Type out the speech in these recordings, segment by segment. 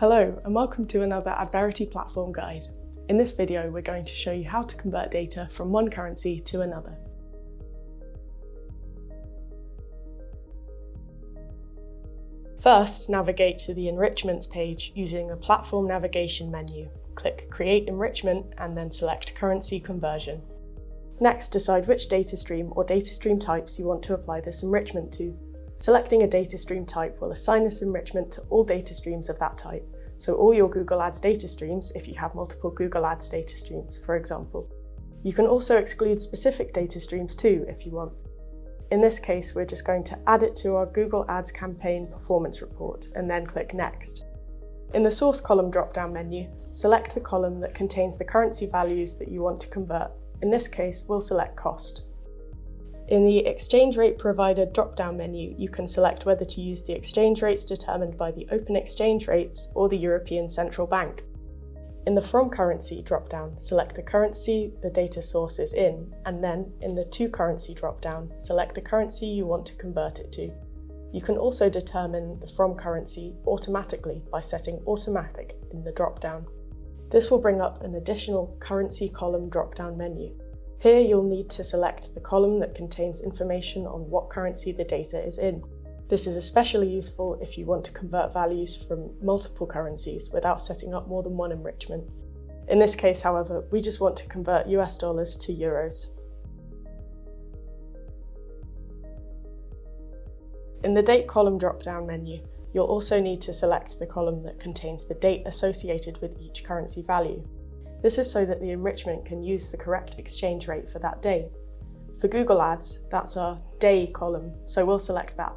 Hello and welcome to another Adverity Platform guide. In this video we're going to show you how to convert data from one currency to another. First, navigate to the Enrichments page using the Platform navigation menu. Click Create Enrichment and then select Currency Conversion. Next, decide which data stream or data stream types you want to apply this enrichment to. Selecting a data stream type will assign this enrichment to all data streams of that type, so all your Google Ads data streams if you have multiple Google Ads data streams, for example. You can also exclude specific data streams too if you want. In this case, we're just going to add it to our Google Ads campaign performance report and then click Next. In the Source column drop-down menu, select the column that contains the currency values that you want to convert. In this case, we'll select Cost. In the Exchange Rate Provider drop-down menu, you can select whether to use the exchange rates determined by the Open Exchange Rates or the European Central Bank. In the From Currency drop-down, select the currency the data source is in, and then, in the To Currency drop-down, select the currency you want to convert it to. You can also determine the From Currency automatically by setting Automatic in the drop-down. This will bring up an additional Currency column drop-down menu. Here you'll need to select the column that contains information on what currency the data is in. This is especially useful if you want to convert values from multiple currencies without setting up more than one enrichment. In this case, however, we just want to convert US dollars to euros. In the Date column drop-down menu, you'll also need to select the column that contains the date associated with each currency value. This is so that the enrichment can use the correct exchange rate for that day. For Google Ads, that's our Day column, so we'll select that.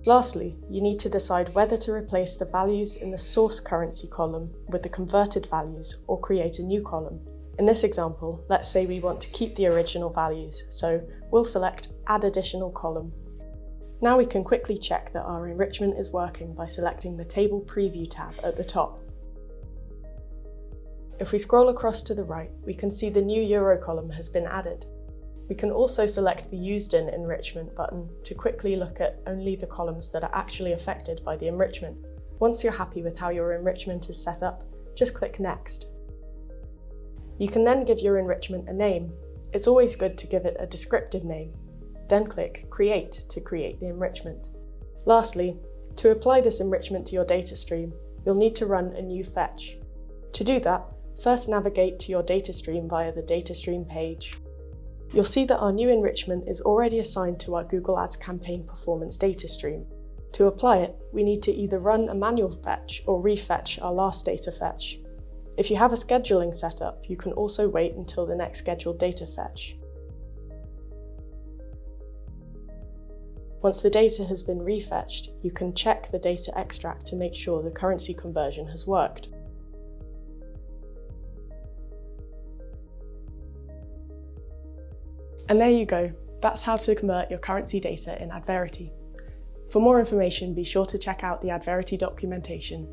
Lastly, you need to decide whether to replace the values in the Source currency column with the converted values or create a new column. In this example, let's say we want to keep the original values, so we'll select Add Additional Column. Now we can quickly check that our enrichment is working by selecting the Table Preview tab at the top. If we scroll across to the right, we can see the new Euro column has been added. We can also select the Used in Enrichment button to quickly look at only the columns that are actually affected by the enrichment. Once you're happy with how your enrichment is set up, just click Next. You can then give your enrichment a name. It's always good to give it a descriptive name. Then click Create to create the enrichment. Lastly, to apply this enrichment to your data stream, you'll need to run a new fetch. To do that, first navigate to your data stream via the data stream page. You'll see that our new enrichment is already assigned to our Google Ads campaign performance data stream. To apply it, we need to either run a manual fetch or refetch our last data fetch. If you have a scheduling set up, you can also wait until the next scheduled data fetch. Once the data has been refetched, you can check the data extract to make sure the currency conversion has worked. And there you go, that's how to convert your currency data in Adverity. For more information, be sure to check out the Adverity documentation.